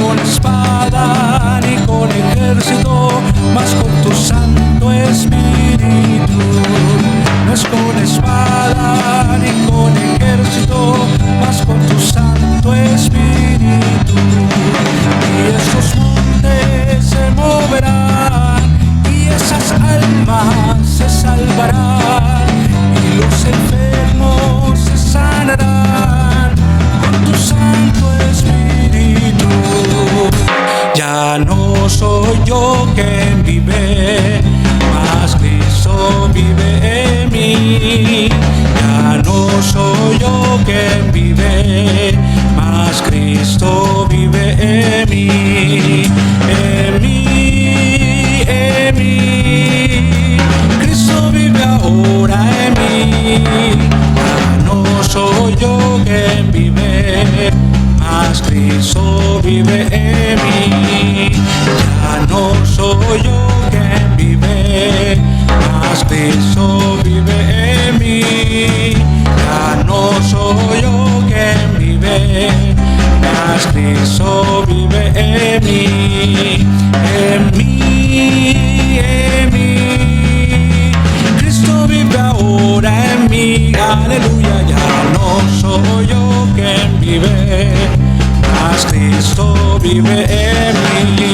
con espada ni con ejército, mas con tu Santo Espíritu. No es con espada ni con ejército, mas con tu Santo Espíritu. Y esos montes se moverán, y esas almas se salvarán, y los enfermos se sanarán con tu Santo Espíritu. Ya no soy yo quien vive, mas Cristo vive en mí. Ya no soy yo quien vive, mas Cristo vive en mí. En mí, en mí. Cristo vive ahora en mí. Ya no soy yo quien vive, mas Cristo vive en mí. Ya no soy yo quien vive, mas Cristo vive en mí. Ya no soy yo quien vive, mas Cristo vive en mí. En mí, en mí. Cristo vive ahora en mí. Aleluya. Ya no soy yo quien vive, mas Cristo vive en mí.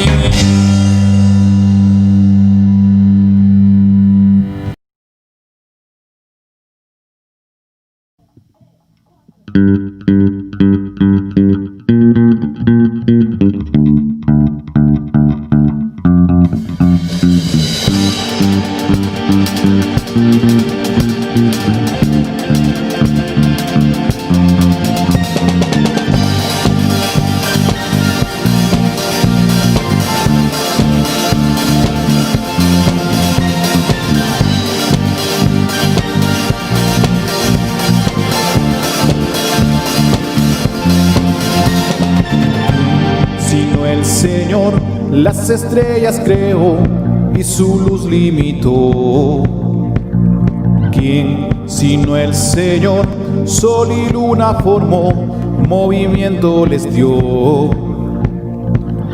Señor, las estrellas creó y su luz limitó. ¿Quién sino el Señor? Sol y luna formó, movimiento les dio.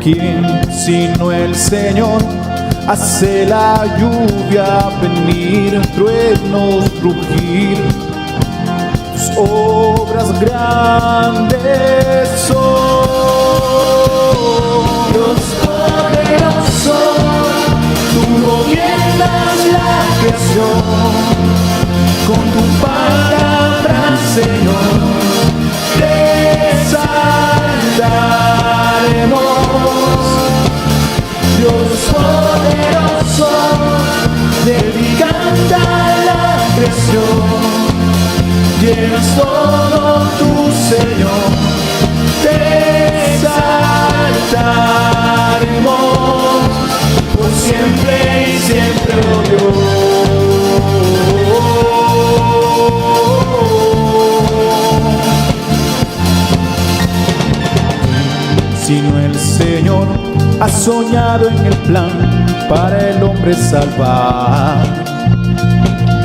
¿Quién sino el Señor? Hace la lluvia venir, truenos rugir. Tus obras grandes son. Dios poderoso, tú gobiernas la creación. Con tu palabra, Señor, te exaltaremos. Dios poderoso, de ti canta la creación. Llenas todo tu Señor, te exaltaremos por siempre y siempre, oh Dios. Sino el Señor ha soñado en el plan para el hombre salvar.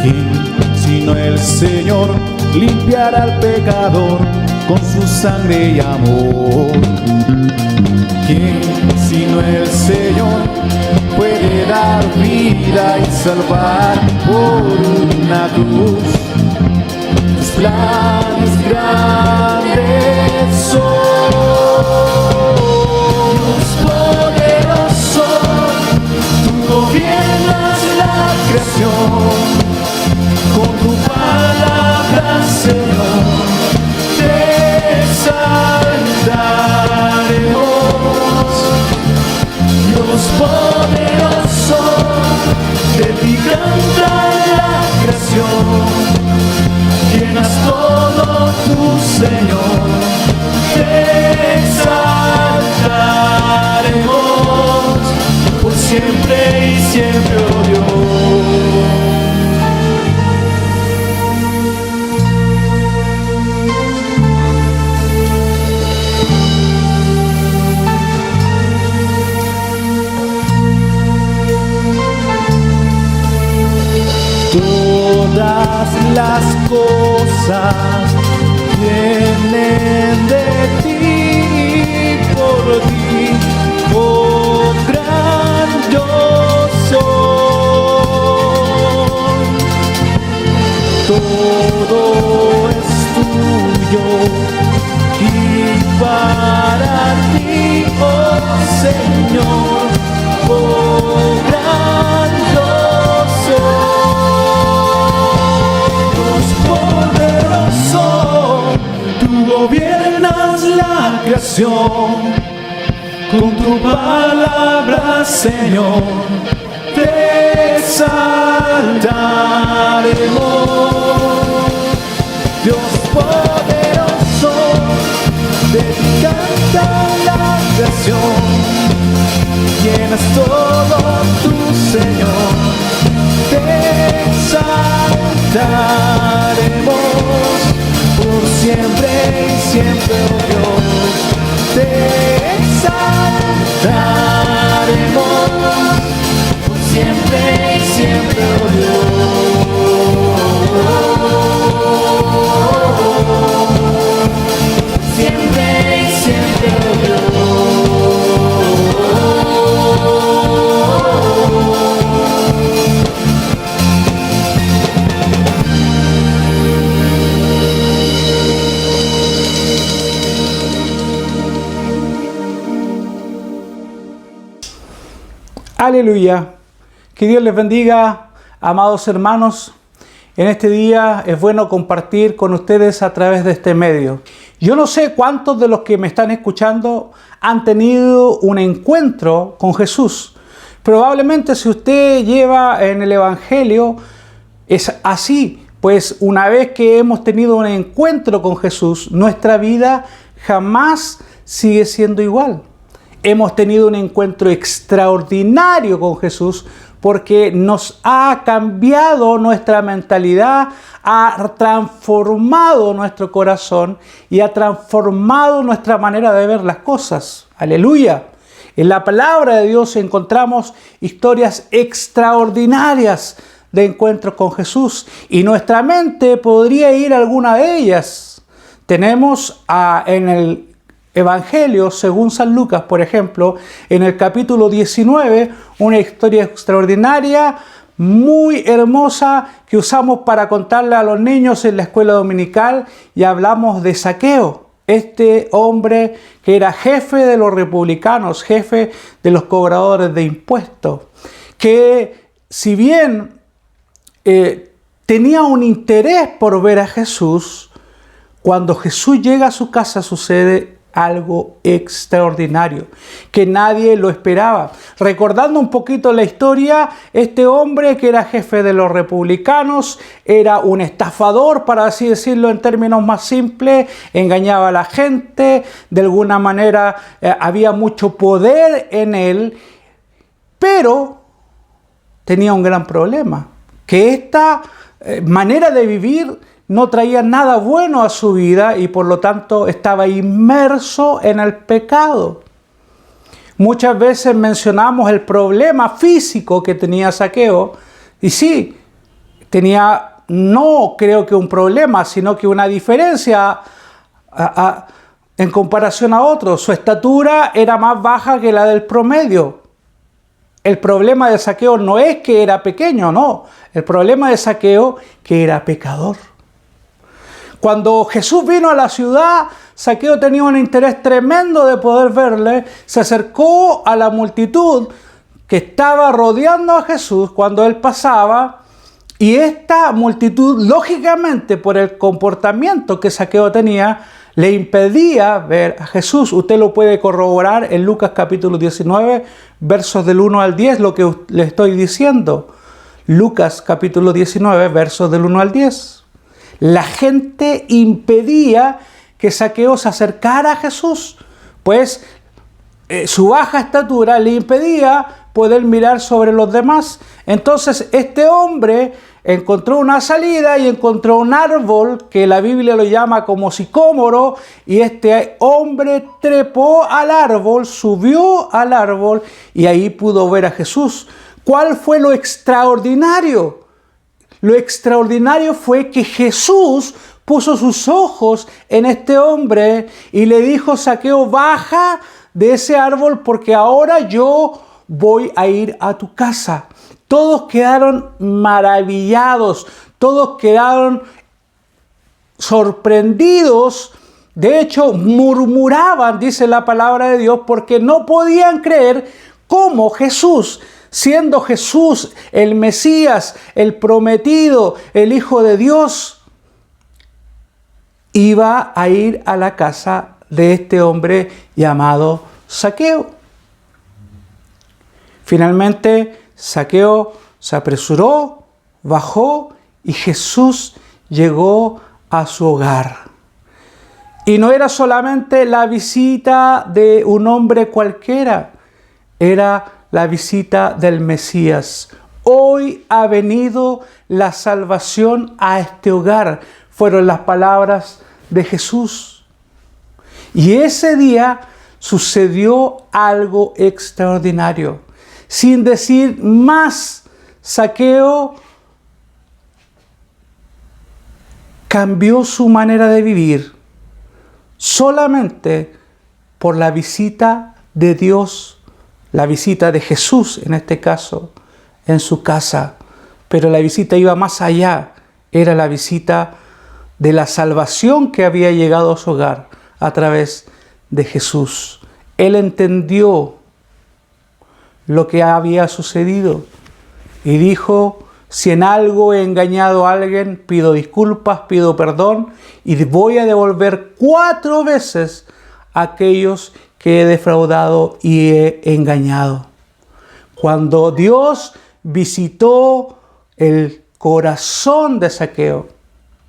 ¿Quién sino el Señor limpiará al pecador con su sangre y amor? ¿Quién sino el Señor puede dar vida y salvar por una cruz? Tus planes grandes son. Dios poderoso, tú gobiernas la creación. Con tu palabra, Señor, te exaltaremos. Dios poderoso, de ti canta la creación. Llenas todo tu Señor, te exaltaremos por siempre y siempre, oh Dios. Todas las cosas vienen de ti, por ti. adoración. Con tu palabra, Señor, te exaltaremos. Dios poderoso, de ti canta la creación. Llenas todo tu Señor, te exaltaremos por siempre y siempre, oh Dios. Te exaltaremos por siempre y siempre, oh Dios. Siempre y siempre, oh Dios. Aleluya. Que Dios les bendiga, amados hermanos. En este día es bueno compartir con ustedes a través de este medio. Yo no sé cuántos de los que me están escuchando han tenido un encuentro con Jesús. Probablemente si usted lleva en el Evangelio es así, pues una vez que hemos tenido un encuentro con Jesús, nuestra vida jamás sigue siendo igual. Hemos tenido un encuentro extraordinario con Jesús porque nos ha cambiado nuestra mentalidad, ha transformado nuestro corazón y ha transformado nuestra manera de ver las cosas. ¡Aleluya! En la palabra de Dios encontramos historias extraordinarias de encuentros con Jesús y nuestra mente podría ir a alguna de ellas. Tenemos en el Evangelio según San Lucas, por ejemplo, en el capítulo 19, una historia extraordinaria, muy hermosa, que usamos para contarle a los niños en la escuela dominical, y hablamos de Zaqueo, este hombre que era jefe de los republicanos, jefe de los cobradores de impuestos, que si bien tenía un interés por ver a Jesús, cuando Jesús llega a su casa sucede algo extraordinario, que nadie lo esperaba. Recordando un poquito la historia, este hombre que era jefe de los republicanos, era un estafador, para así decirlo en términos más simples, engañaba a la gente, de alguna manera había mucho poder en él, pero tenía un gran problema, que esta manera de vivir no traía nada bueno a su vida y por lo tanto estaba inmerso en el pecado. Muchas veces mencionamos el problema físico que tenía Zaqueo y sí, tenía no creo que un problema, sino que una diferencia en comparación a otros. Su estatura era más baja que la del promedio. El problema de Zaqueo no es que era pequeño, no. El problema de Zaqueo que era pecador. Cuando Jesús vino a la ciudad, Zaqueo tenía un interés tremendo de poder verle. Se acercó a la multitud que estaba rodeando a Jesús cuando él pasaba. Y esta multitud, lógicamente, por el comportamiento que Zaqueo tenía, le impedía ver a Jesús. Usted lo puede corroborar en Lucas capítulo 19, versos del 1 al 10, lo que le estoy diciendo. Lucas capítulo 19, versos del 1 al 10. La gente impedía que Zaqueo se acercara a Jesús, pues su baja estatura le impedía poder mirar sobre los demás. Entonces este hombre encontró una salida y encontró un árbol que la Biblia lo llama como sicómoro, y este hombre trepó al árbol, subió al árbol y ahí pudo ver a Jesús. ¿Cuál fue lo extraordinario? Lo extraordinario fue que Jesús puso sus ojos en este hombre y le dijo: Zaqueo, baja de ese árbol porque ahora yo voy a ir a tu casa. Todos quedaron maravillados, todos quedaron sorprendidos. De hecho, murmuraban, dice la palabra de Dios, porque no podían creer cómo Jesús, siendo Jesús el Mesías, el prometido, el Hijo de Dios, iba a ir a la casa de este hombre llamado Zaqueo. Finalmente, Zaqueo se apresuró, bajó y Jesús llegó a su hogar. Y no era solamente la visita de un hombre cualquiera, era la visita del Mesías. Hoy ha venido la salvación a este hogar, fueron las palabras de Jesús. Y ese día sucedió algo extraordinario. Sin decir más, Zaqueo cambió su manera de vivir solamente por la visita de Dios, la visita de Jesús en este caso, en su casa. Pero la visita iba más allá, era la visita de la salvación que había llegado a su hogar a través de Jesús. Él entendió lo que había sucedido y dijo: si en algo he engañado a alguien, pido disculpas, pido perdón y voy a devolver 4 veces a aquellos que he defraudado y he engañado. Cuando Dios visitó el corazón de Zaqueo,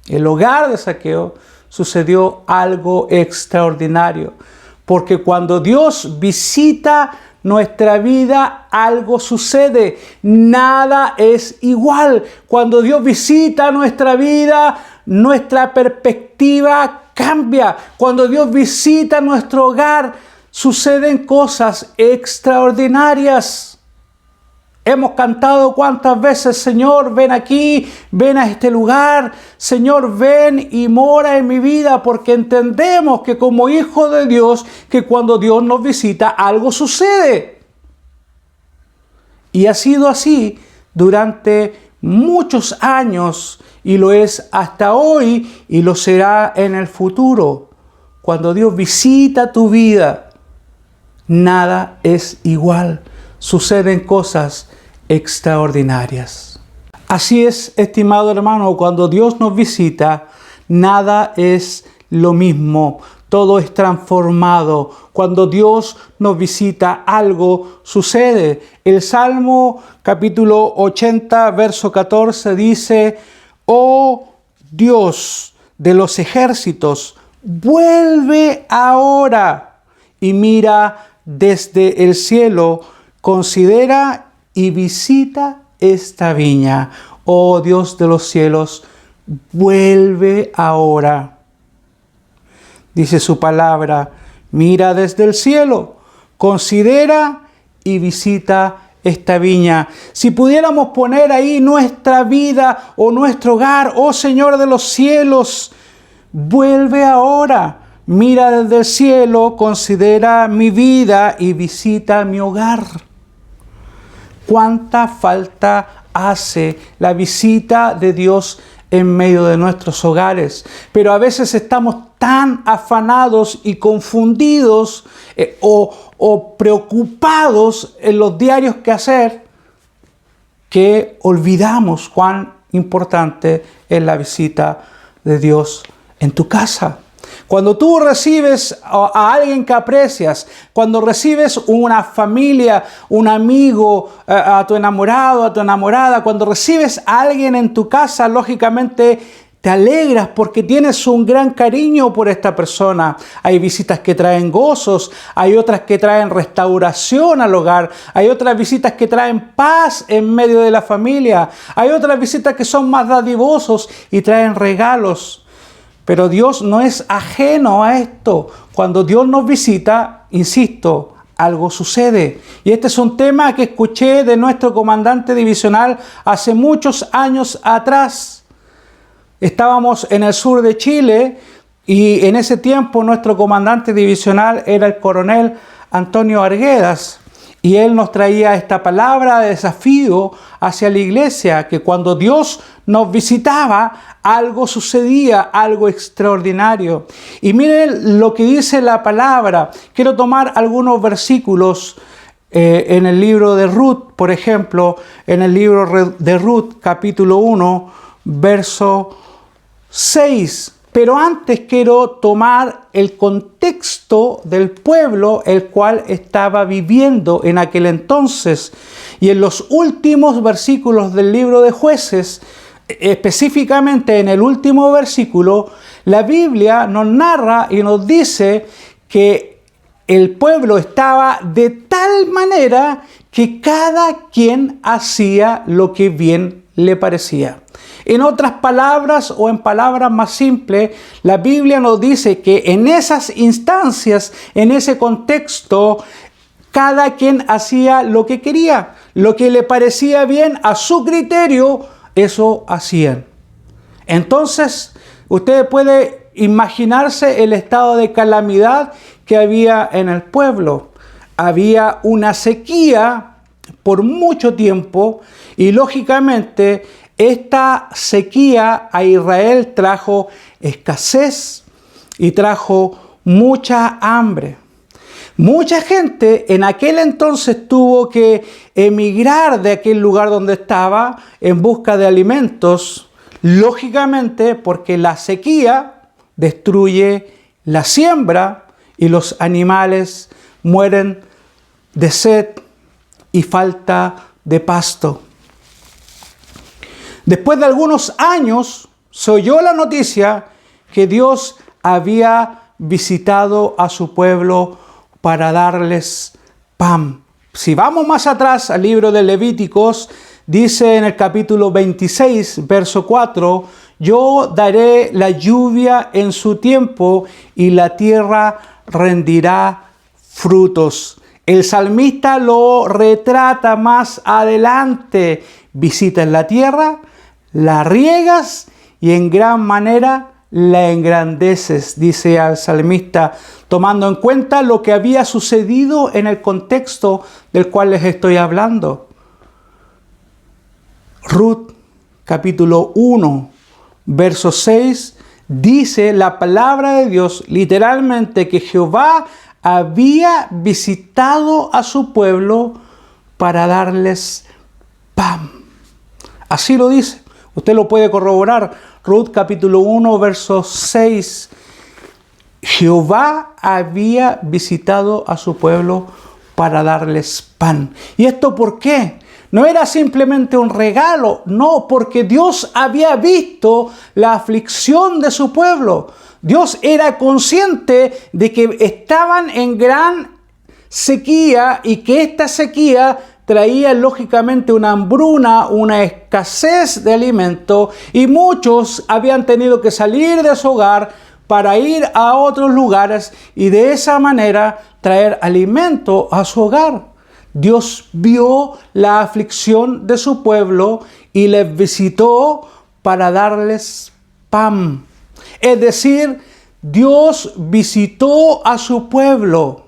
el hogar de Zaqueo, sucedió algo extraordinario. Porque cuando Dios visita nuestra vida, algo sucede. Nada es igual. Cuando Dios visita nuestra vida, nuestra perspectiva cambia. Cuando Dios visita nuestro hogar, suceden cosas extraordinarias. Hemos cantado cuántas veces: Señor, ven aquí, ven a este lugar. Señor, ven y mora en mi vida, porque entendemos que como hijos de Dios, que cuando Dios nos visita, algo sucede. Y ha sido así durante muchos años, y lo es hasta hoy, y lo será en el futuro. Cuando Dios visita tu vida, nada es igual. Suceden cosas extraordinarias. Así es, estimado hermano, cuando Dios nos visita, nada es lo mismo. Todo es transformado. Cuando Dios nos visita, algo sucede. El Salmo capítulo 80, verso 14 dice: oh Dios de los ejércitos, vuelve ahora y mira desde el cielo, considera y visita esta viña. Oh Dios de los cielos, vuelve ahora. Dice su palabra: mira desde el cielo, considera y visita esta viña. Si pudiéramos poner ahí nuestra vida o nuestro hogar: oh Señor de los cielos, vuelve ahora. Mira desde el cielo, considera mi vida y visita mi hogar. ¿Cuánta falta hace la visita de Dios en medio de nuestros hogares? Pero a veces estamos tan afanados y confundidos o preocupados en los diarios quehacer que olvidamos cuán importante es la visita de Dios en tu casa. Cuando tú recibes a alguien que aprecias, cuando recibes una familia, un amigo, a tu enamorado, a tu enamorada, cuando recibes a alguien en tu casa, lógicamente te alegras porque tienes un gran cariño por esta persona. Hay visitas que traen gozos, hay otras que traen restauración al hogar, hay otras visitas que traen paz en medio de la familia, hay otras visitas que son más dadivosos y traen regalos. Pero Dios no es ajeno a esto. Cuando Dios nos visita, insisto, algo sucede. Y este es un tema que escuché de nuestro comandante divisional hace muchos años atrás. Estábamos en el sur de Chile y en ese tiempo nuestro comandante divisional era el coronel Antonio Arguedas. Y él nos traía esta palabra de desafío hacia la iglesia, que cuando Dios nos visitaba, algo sucedía, algo extraordinario. Y miren lo que dice la palabra. Quiero tomar algunos versículos en el libro de Ruth, por ejemplo, en el libro de Ruth, capítulo 1, verso 6. Pero antes quiero tomar el contexto del pueblo el cual estaba viviendo en aquel entonces. Y en los últimos versículos del libro de Jueces, específicamente en el último versículo, la Biblia nos narra y nos dice que el pueblo estaba de tal manera que cada quien hacía lo que bien le parecía. En otras palabras, o en palabras más simples, la Biblia nos dice que en esas instancias, en ese contexto, cada quien hacía lo que quería, lo que le parecía bien a su criterio, eso hacían. Entonces, usted puede imaginarse el estado de calamidad que había en el pueblo. Había una sequía por mucho tiempo y lógicamente esta sequía a Israel trajo escasez y trajo mucha hambre. Mucha gente en aquel entonces tuvo que emigrar de aquel lugar donde estaba en busca de alimentos, lógicamente porque la sequía destruye la siembra y los animales mueren de sed y falta de pasto. Después de algunos años, se oyó la noticia que Dios había visitado a su pueblo para darles pan. Si vamos más atrás al libro de Levíticos, dice en el capítulo 26, verso 4, yo daré la lluvia en su tiempo y la tierra rendirá frutos. El salmista lo retrata más adelante. Visitas la tierra, la riegas y en gran manera la engrandeces, dice al salmista, tomando en cuenta lo que había sucedido en el contexto del cual les estoy hablando. Ruth, capítulo 1, verso 6, dice la palabra de Dios literalmente que Jehová había visitado a su pueblo para darles pan. Así lo dice. Usted lo puede corroborar. Ruth capítulo 1, verso 6. Jehová había visitado a su pueblo para darles pan. ¿Y esto por qué? No era simplemente un regalo, no, porque Dios había visto la aflicción de su pueblo. Dios era consciente de que estaban en gran sequía y que esta sequía traía lógicamente una hambruna, una escasez de alimento y muchos habían tenido que salir de su hogar para ir a otros lugares y de esa manera traer alimento a su hogar. Dios vio la aflicción de su pueblo y les visitó para darles pan. Es decir, Dios visitó a su pueblo.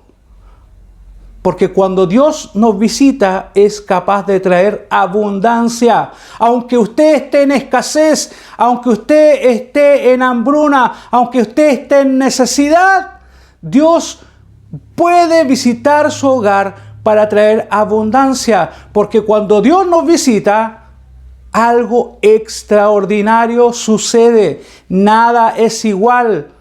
Porque cuando Dios nos visita es capaz de traer abundancia. Aunque usted esté en escasez, aunque usted esté en hambruna, aunque usted esté en necesidad, Dios puede visitar su hogar para traer abundancia. Porque cuando Dios nos visita, algo extraordinario sucede. Nada es igual.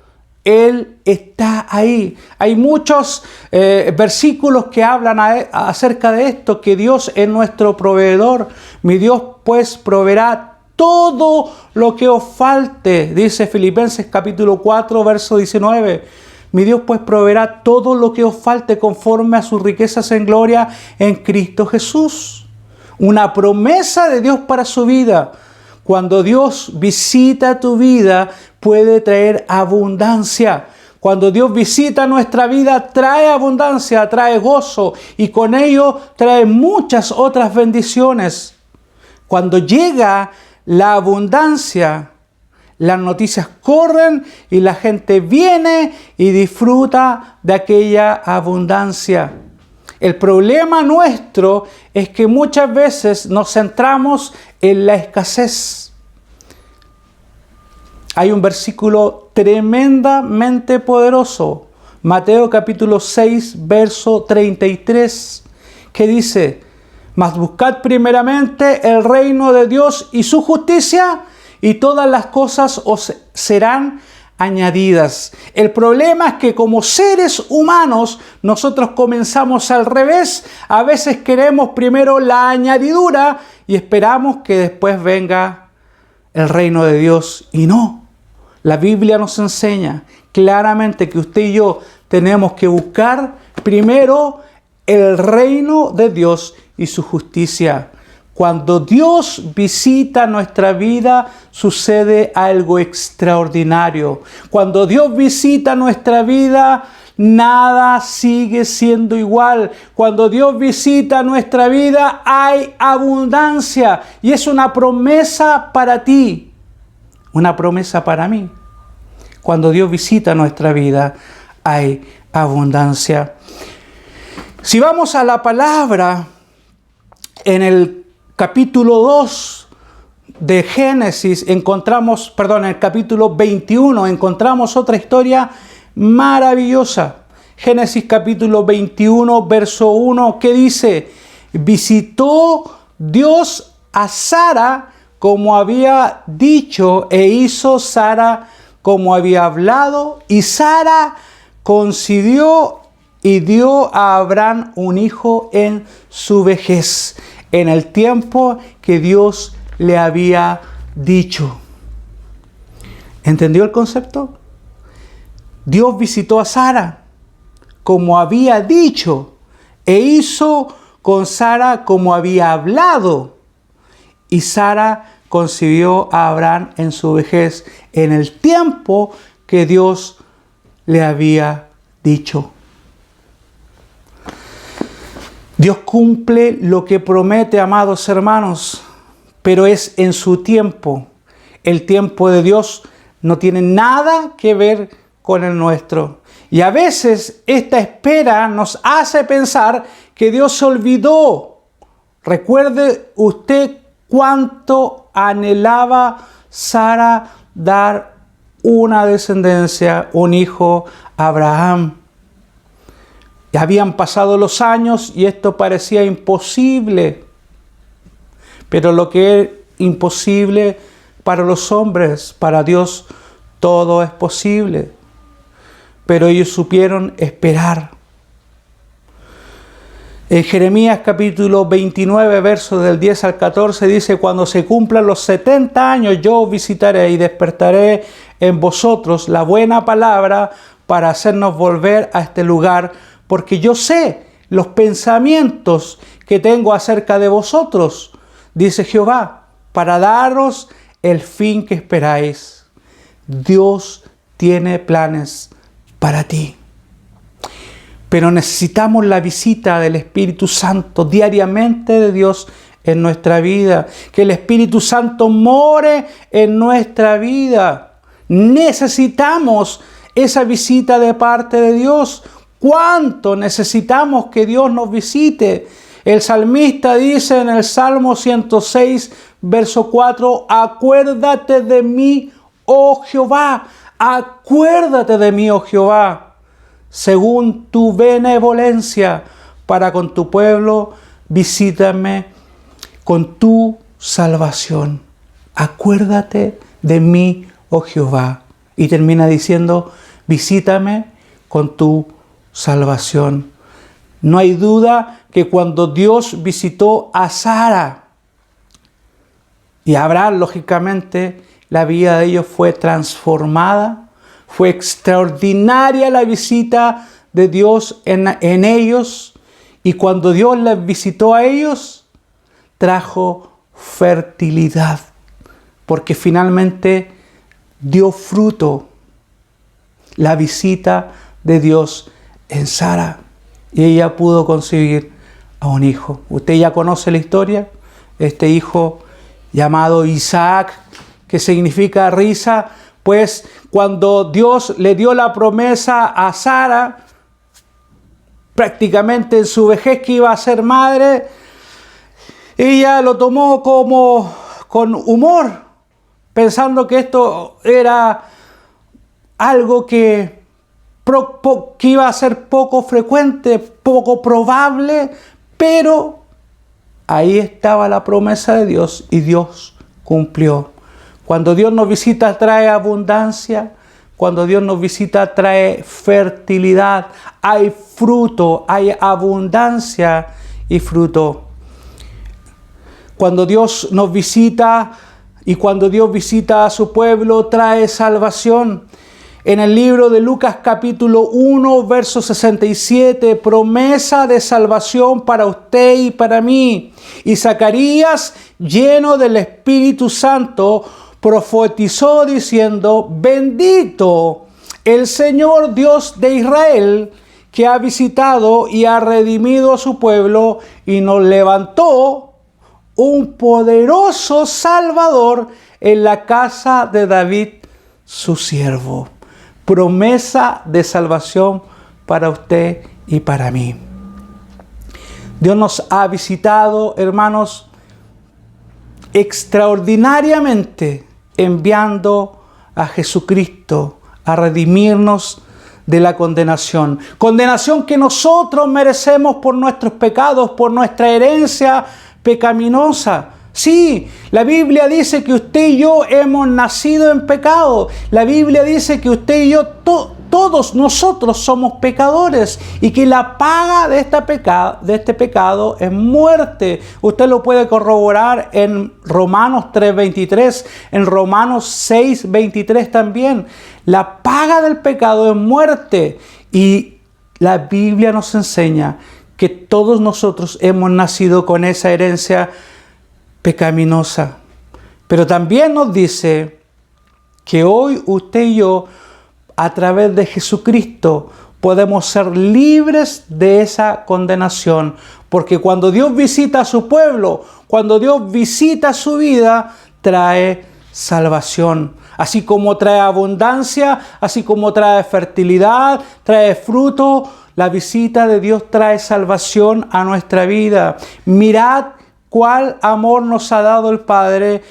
Él está ahí. Hay muchos versículos que hablan acerca de esto, que Dios es nuestro proveedor. Mi Dios pues proveerá todo lo que os falte, dice Filipenses capítulo 4, verso 19. Mi Dios pues proveerá todo lo que os falte conforme a sus riquezas en gloria en Cristo Jesús. Una promesa de Dios para su vida. Cuando Dios visita tu vida, puede traer abundancia. Cuando Dios visita nuestra vida, trae abundancia, trae gozo y con ello trae muchas otras bendiciones. Cuando llega la abundancia, las noticias corren y la gente viene y disfruta de aquella abundancia. El problema nuestro es que muchas veces nos centramos en la escasez. Hay un versículo tremendamente poderoso, Mateo capítulo 6, verso 33, que dice: mas buscad primeramente el reino de Dios y su justicia, y todas las cosas os serán añadidas. El problema es que como seres humanos nosotros comenzamos al revés. A veces queremos primero la añadidura y esperamos que después venga el reino de Dios. Y no, la Biblia nos enseña claramente que usted y yo tenemos que buscar primero el reino de Dios y su justicia. Cuando Dios visita nuestra vida, sucede algo extraordinario. Cuando Dios visita nuestra vida, nada sigue siendo igual. Cuando Dios visita nuestra vida, hay abundancia. Y es una promesa para ti, una promesa para mí. Cuando Dios visita nuestra vida, hay abundancia. Si vamos a la palabra, en el capítulo 2 de Génesis en el capítulo 21 encontramos otra historia maravillosa. Génesis capítulo 21, verso 1, que dice: visitó Dios a Sara como había dicho, e hizo Sara como había hablado, y Sara concibió y dio a Abraham un hijo en su vejez, en el tiempo que Dios le había dicho. ¿Entendió el concepto? Dios visitó a Sara como había dicho, e hizo con Sara como había hablado, y Sara concibió a Abraham en su vejez, en el tiempo que Dios le había dicho. Dios cumple lo que promete, amados hermanos, pero es en su tiempo. El tiempo de Dios no tiene nada que ver con el nuestro. Y a veces esta espera nos hace pensar que Dios se olvidó. Recuerde usted cuánto anhelaba Sara dar una descendencia, un hijo a Abraham. Ya habían pasado los años y esto parecía imposible. Pero lo que es imposible para los hombres, para Dios todo es posible. Pero ellos supieron esperar. En Jeremías capítulo 29, versos del 10 al 14 dice: cuando se cumplan los 70 años yo os visitaré y despertaré en vosotros la buena palabra para hacernos volver a este lugar, porque yo sé los pensamientos que tengo acerca de vosotros, dice Jehová, para daros el fin que esperáis. Dios tiene planes para ti. Pero necesitamos la visita del Espíritu Santo diariamente de Dios en nuestra vida. Que el Espíritu Santo more en nuestra vida. Necesitamos esa visita de parte de Dios. ¿Cuánto necesitamos que Dios nos visite? El salmista dice en el Salmo 106, verso 4, acuérdate de mí, oh Jehová, acuérdate de mí, oh Jehová, según tu benevolencia para con tu pueblo, visítame con tu salvación. Acuérdate de mí, oh Jehová. Y termina diciendo, visítame con tu salvación. No hay duda que cuando Dios visitó a Sara y a Abraham, lógicamente, la vida de ellos fue transformada. Fue extraordinaria la visita de Dios en ellos. Y cuando Dios les visitó a ellos, trajo fertilidad. Porque finalmente dio fruto la visita de Dios en Sara. Y ella pudo concebir a un hijo. Usted ya conoce la historia. Este hijo llamado Isaac, que significa risa, pues cuando Dios le dio la promesa a Sara, prácticamente en su vejez que iba a ser madre, ella lo tomó con humor, pensando que esto era algo que iba a ser poco frecuente, poco probable, pero ahí estaba la promesa de Dios y Dios cumplió. Cuando Dios nos visita trae abundancia. cuando Dios nos visita, trae fertilidad. Hay fruto, hay abundancia y fruto. Cuando Dios nos visita y cuando Dios visita a su pueblo, trae salvación. En el libro de Lucas capítulo 1, verso 67, promesa de salvación para usted y para mí. Y Zacarías, lleno del Espíritu Santo, profetizó diciendo: bendito el Señor Dios de Israel, que ha visitado y ha redimido a su pueblo y nos levantó un poderoso Salvador en la casa de David, su siervo. Promesa de salvación para usted y para mí. Dios nos ha visitado, hermanos, extraordinariamente, enviando a Jesucristo a redimirnos de la condenación. Condenación que nosotros merecemos por nuestros pecados, por nuestra herencia pecaminosa. Sí, la Biblia dice que usted y yo hemos nacido en pecado. La Biblia dice que usted y yo, todos nosotros somos pecadores y que la paga de este pecado es muerte. Usted lo puede corroborar en Romanos 3:23, en Romanos 6:23 también. La paga del pecado es muerte, y la Biblia nos enseña que todos nosotros hemos nacido con esa herencia pecaminosa. Pero también nos dice que hoy usted y yo, a través de Jesucristo, podemos ser libres de esa condenación. Porque cuando Dios visita a su pueblo, cuando Dios visita su vida, trae salvación. Así como trae abundancia, así como trae fertilidad, trae fruto, la visita de Dios trae salvación a nuestra vida. Mirad cuál amor nos ha dado el Padre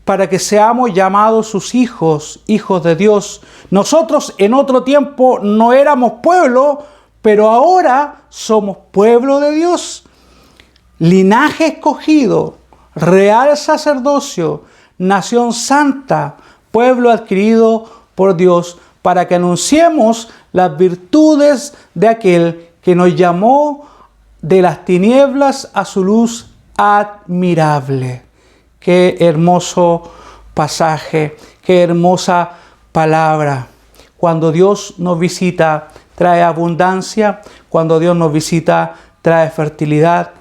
para que seamos llamados sus hijos, hijos de Dios. Nosotros en otro tiempo no éramos pueblo, pero ahora somos pueblo de Dios. Linaje escogido, real sacerdocio, nación santa, pueblo adquirido por Dios, para que anunciemos las virtudes de aquel que nos llamó de las tinieblas a su luz admirable. Qué hermoso pasaje, qué hermosa palabra. Cuando Dios nos visita, trae abundancia. Cuando Dios nos visita, trae fertilidad,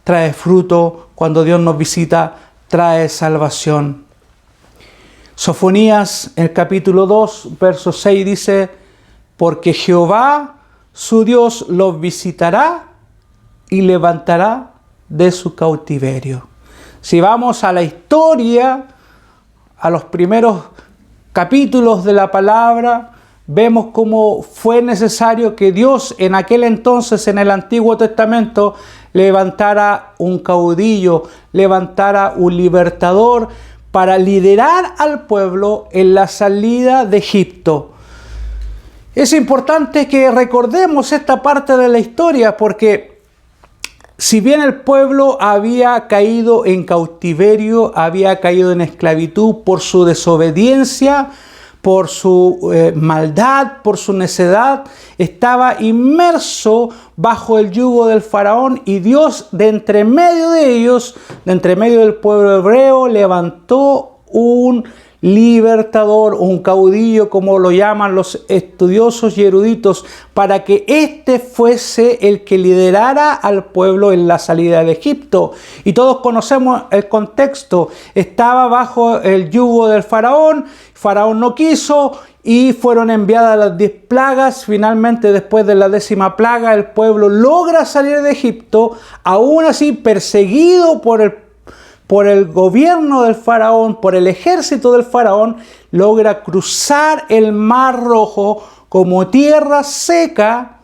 trae fruto. Cuando Dios nos visita, trae salvación. Sofonías, el capítulo 2, verso 6 dice: porque Jehová, su Dios, los visitará y levantará de su cautiverio. Si vamos a la historia, a los primeros capítulos de la palabra, vemos cómo fue necesario que Dios en aquel entonces, en el Antiguo Testamento, levantara un caudillo, levantara un libertador para liderar al pueblo en la salida de Egipto. Es importante que recordemos esta parte de la historia, porque si bien el pueblo había caído en cautiverio, había caído en esclavitud por su desobediencia, por su maldad, por su necedad, estaba inmerso bajo el yugo del faraón, y Dios, de entre medio de ellos, de entre medio del pueblo hebreo, levantó un libertador, un caudillo, como lo llaman los estudiosos y eruditos, para que éste fuese el que liderara al pueblo en la salida de Egipto. Y todos conocemos el contexto. Estaba bajo el yugo del faraón, Faraón no quiso y fueron enviadas las 10 plagas. Finalmente, después de la 10ª plaga, el pueblo logra salir de Egipto, aún así perseguido por el gobierno del faraón, por el ejército del faraón, logra cruzar el Mar Rojo como tierra seca,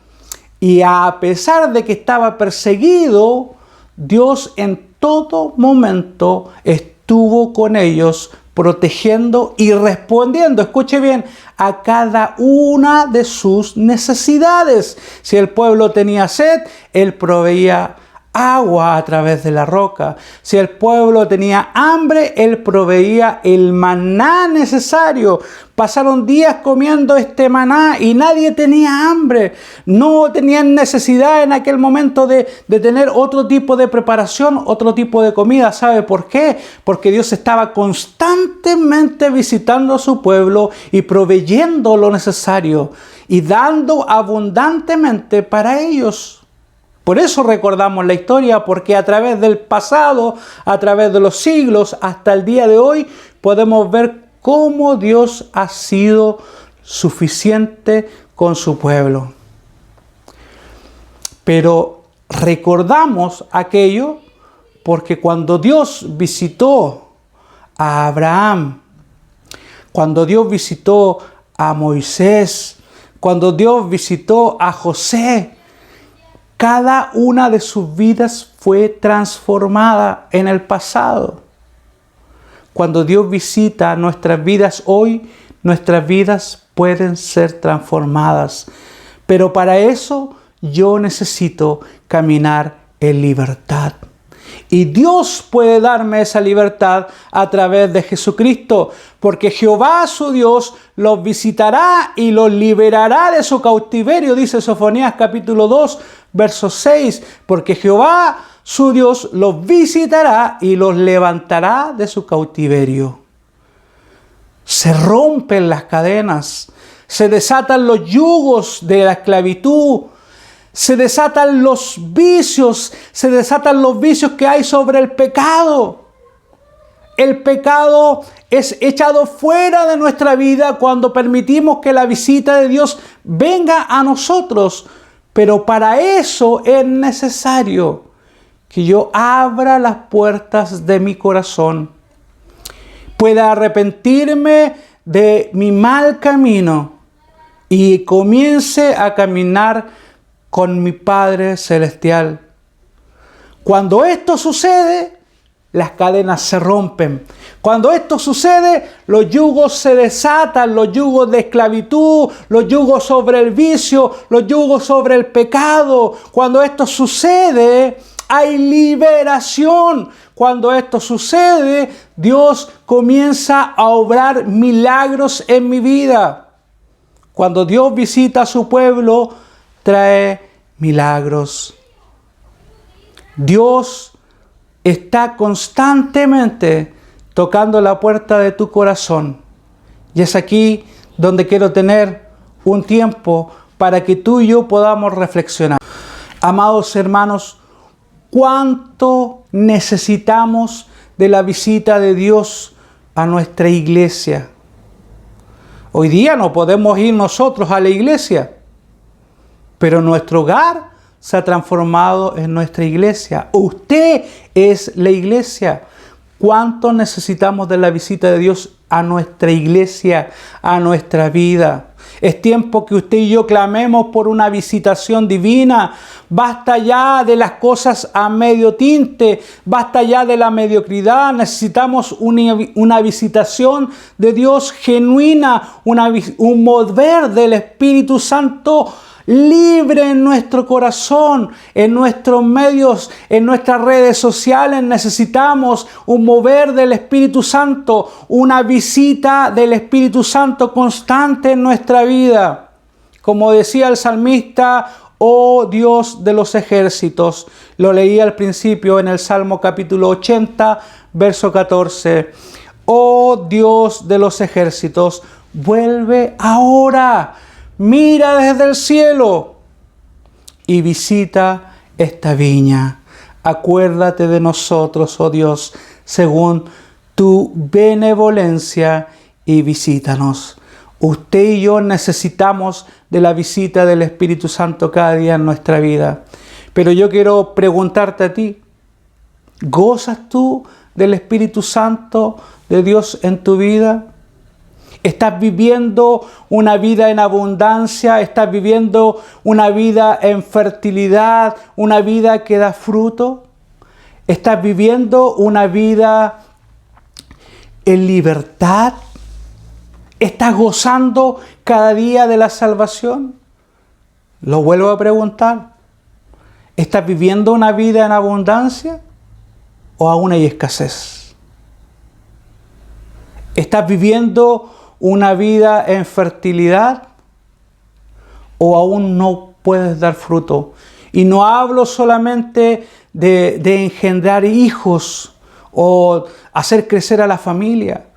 y a pesar de que estaba perseguido, Dios en todo momento estuvo con ellos, protegiendo y respondiendo, escuche bien, a cada una de sus necesidades. Si el pueblo tenía sed, Él proveía agua a través de la roca. Si el pueblo tenía hambre, Él proveía el maná necesario. Pasaron días comiendo este maná y nadie tenía hambre. No tenían necesidad en aquel momento de tener otro tipo de preparación, otro tipo de comida. ¿Sabe por qué? Porque Dios estaba constantemente visitando a su pueblo y proveyendo lo necesario y dando abundantemente para ellos. Por eso recordamos la historia, porque a través del pasado, a través de los siglos, hasta el día de hoy, podemos ver cómo Dios ha sido suficiente con su pueblo. Pero recordamos aquello porque cuando Dios visitó a Abraham, cuando Dios visitó a Moisés, cuando Dios visitó a José, cada una de sus vidas fue transformada en el pasado. Cuando Dios visita nuestras vidas hoy, nuestras vidas pueden ser transformadas. Pero para eso yo necesito caminar en libertad. Y Dios puede darme esa libertad a través de Jesucristo, porque Jehová su Dios los visitará y los liberará de su cautiverio, dice Sofonías capítulo 2, verso 6, porque Jehová su Dios los visitará y los levantará de su cautiverio. Se rompen las cadenas, se desatan los yugos de la esclavitud, se desatan los vicios que hay sobre el pecado. El pecado es echado fuera de nuestra vida cuando permitimos que la visita de Dios venga a nosotros. Pero para eso es necesario que yo abra las puertas de mi corazón, pueda arrepentirme de mi mal camino y comience a caminar con mi Padre Celestial. Cuando esto sucede, las cadenas se rompen. Cuando esto sucede, los yugos se desatan, los yugos de esclavitud, los yugos sobre el vicio, los yugos sobre el pecado. Cuando esto sucede, hay liberación. Cuando esto sucede, Dios comienza a obrar milagros en mi vida. Cuando Dios visita a su pueblo, trae milagros. Dios está constantemente tocando la puerta de tu corazón. Y es aquí donde quiero tener un tiempo para que tú y yo podamos reflexionar. Amados hermanos, ¿cuánto necesitamos de la visita de Dios a nuestra iglesia? Hoy día no podemos ir nosotros a la iglesia, pero nuestro hogar se ha transformado en nuestra iglesia. Usted es la iglesia. ¿Cuánto necesitamos de la visita de Dios a nuestra iglesia, a nuestra vida? Es tiempo que usted y yo clamemos por una visitación divina. Basta ya de las cosas a medio tinte. Basta ya de la mediocridad. Necesitamos una visitación de Dios genuina. Un mover del Espíritu Santo libre en nuestro corazón, en nuestros medios, en nuestras redes sociales. Necesitamos un mover del Espíritu Santo, una visita del Espíritu Santo constante en nuestra vida. Como decía el salmista, oh Dios de los ejércitos, lo leí al principio en el Salmo capítulo 80, verso 14. Oh Dios de los ejércitos, vuelve ahora. Mira desde el cielo y visita esta viña. Acuérdate de nosotros, oh Dios, según tu benevolencia y visítanos. Usted y yo necesitamos de la visita del Espíritu Santo cada día en nuestra vida. Pero yo quiero preguntarte a ti, ¿gozas tú del Espíritu Santo de Dios en tu vida? ¿Estás viviendo una vida en abundancia? ¿Estás viviendo una vida en fertilidad? ¿Una vida que da fruto? ¿Estás viviendo una vida en libertad? ¿Estás gozando cada día de la salvación? Lo vuelvo a preguntar. ¿Estás viviendo una vida en abundancia o aún hay escasez? ¿Estás viviendo una vida en fertilidad o aún no puedes dar fruto? Y no hablo solamente de engendrar hijos o hacer crecer a la familia.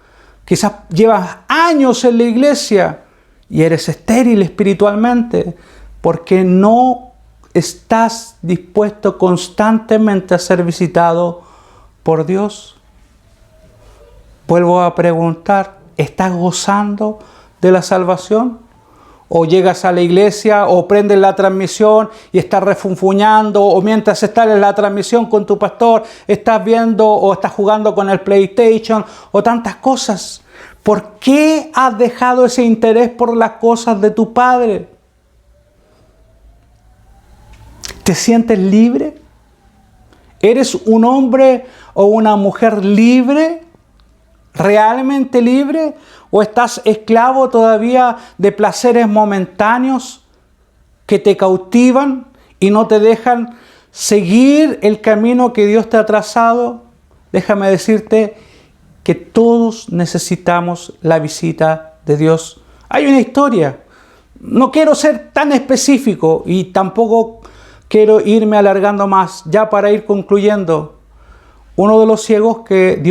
Quizás llevas años en la iglesia y eres estéril espiritualmente porque no estás dispuesto constantemente a ser visitado por Dios. Vuelvo a preguntar, ¿estás gozando de la salvación? ¿O llegas a la iglesia o prendes la transmisión y estás refunfuñando, o mientras estás en la transmisión con tu pastor estás viendo o estás jugando con el PlayStation o tantas cosas? ¿Por qué has dejado ese interés por las cosas de tu Padre? ¿Te sientes libre? ¿Eres un hombre o una mujer libre? ¿Realmente libre? ¿O estás esclavo todavía de placeres momentáneos que te cautivan y no te dejan seguir el camino que Dios te ha trazado? Déjame decirte que todos necesitamos la visita de Dios. Hay una historia. No quiero ser tan específico y tampoco quiero irme alargando más. Ya para ir concluyendo, uno de los ciegos que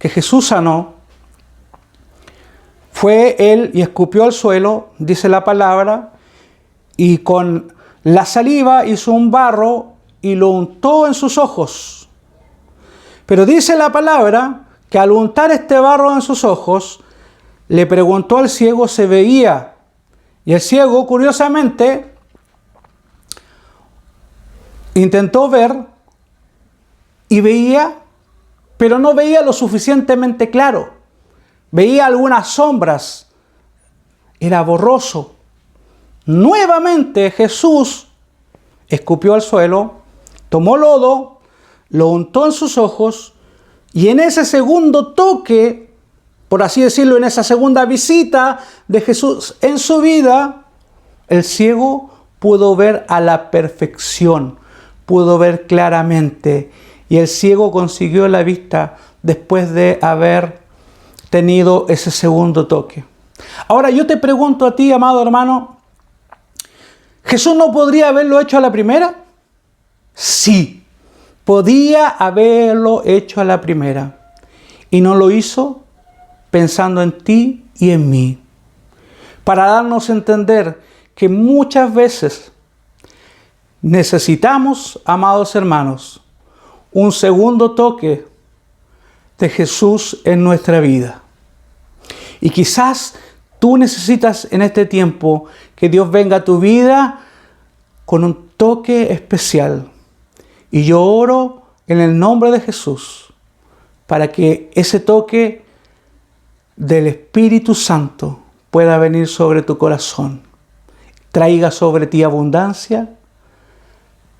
Jesús sanó, fue él y escupió al suelo, dice la palabra, y con la saliva hizo un barro y lo untó en sus ojos. Pero dice la palabra que al untar este barro en sus ojos, le preguntó al ciego si veía. Y el ciego, curiosamente, intentó ver y veía, pero no veía lo suficientemente claro. Veía algunas sombras. Era borroso. Nuevamente Jesús escupió al suelo, tomó lodo, lo untó en sus ojos, y en ese segundo toque, por así decirlo, en esa segunda visita de Jesús en su vida, el ciego pudo ver a la perfección, pudo ver claramente, y el ciego consiguió la vista después de haber tenido ese segundo toque. Ahora yo te pregunto a ti, amado hermano, ¿Jesús no podría haberlo hecho a la primera? Sí, podía haberlo hecho a la primera. Y no lo hizo pensando en ti y en mí. Para darnos a entender que muchas veces necesitamos, amados hermanos, un segundo toque de Jesús en nuestra vida. Y quizás tú necesitas en este tiempo que Dios venga a tu vida con un toque especial. Y yo oro en el nombre de Jesús para que ese toque del Espíritu Santo pueda venir sobre tu corazón. Traiga sobre ti abundancia,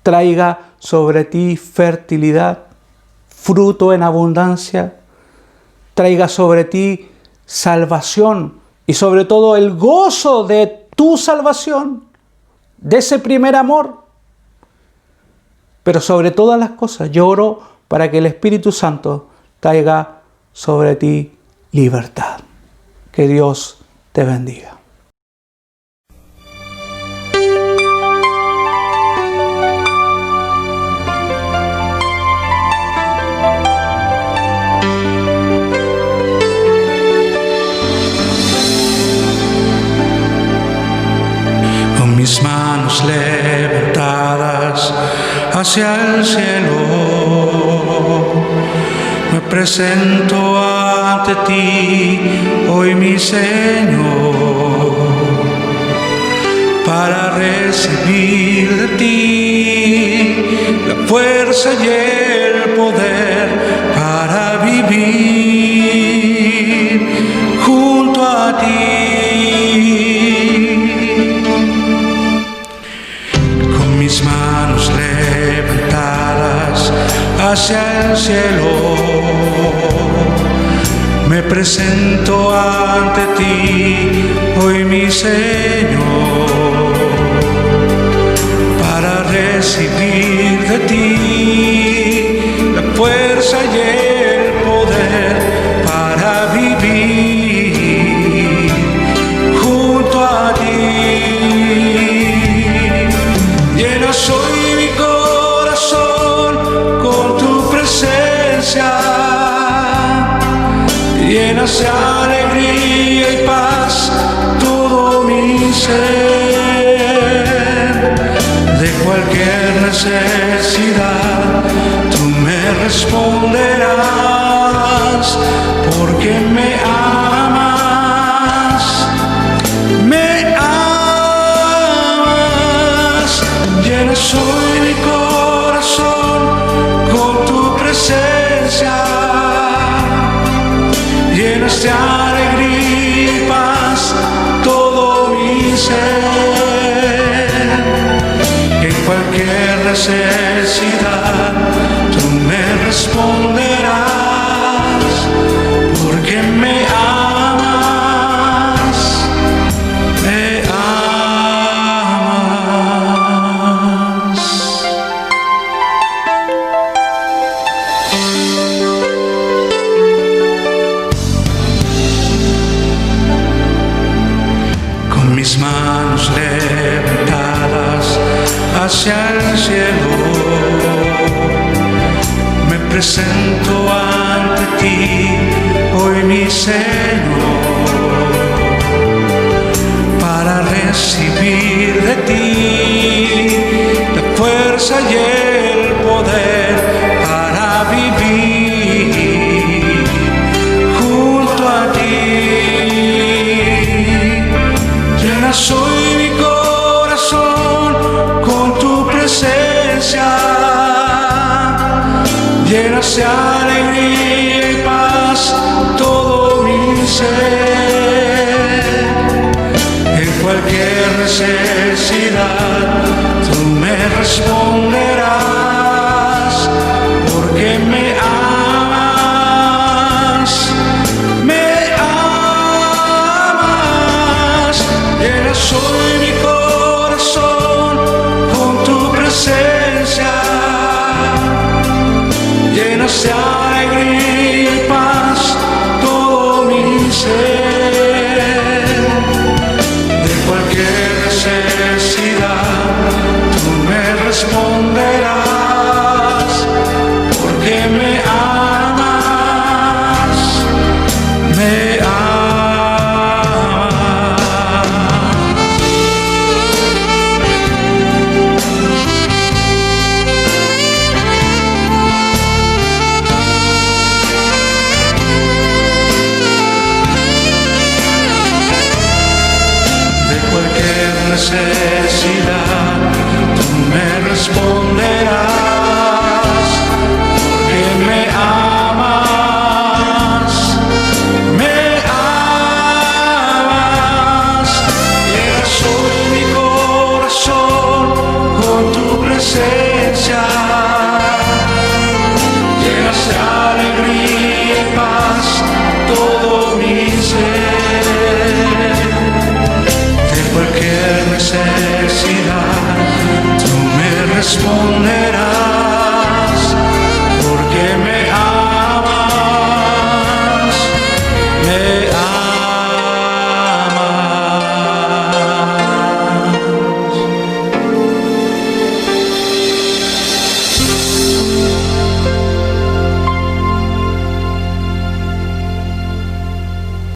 traiga sobre ti fertilidad, fruto en abundancia, traiga sobre ti salvación y sobre todo el gozo de tu salvación, de ese primer amor. Pero sobre todas las cosas, yo oro para que el Espíritu Santo traiga sobre ti libertad. Que Dios te bendiga. Mis manos levantadas hacia el cielo, me presento ante ti, hoy mi Señor, para recibir de ti la fuerza y el poder para vivir junto a ti. Manos levantadas hacia el cielo, me presento ante ti, hoy mi Señor, para recibir recibir de ti la fuerza y el poder para vivir junto a ti. Llena soy mi corazón con tu presencia, llena de alegría y paz todo mi ser. De cualquier necesidad tú me responderás, porque me amas, me amas. Llena soy mi corazón con tu presencia, llenas de alegría y paz todo mi ser. En cualquier necesidad tú me responderás, porque me amas, me amas. Con mis manos levantadas hacia el cielo, me presento ante ti, hoy mi Señor, para recibir de ti la fuerza y el poder para vivir junto a ti. Llena soy mi corazón con tu presencia, llena de alegría y paz todo mi ser. En cualquier necesidad tú me responderás, porque me amas, me amas. Llena soy mi corazón con tu presencia, llenas de alegría y paz todo mi ser. De cualquier necesidad tú me responderás, porque me amas, me amas. Necesidad tú me responderás, porque me amas, me amas. Llena soy mi corazón con tu presencia, llenas de alegría y paz todo mi ser. Cualquier necesidad tú me responderás,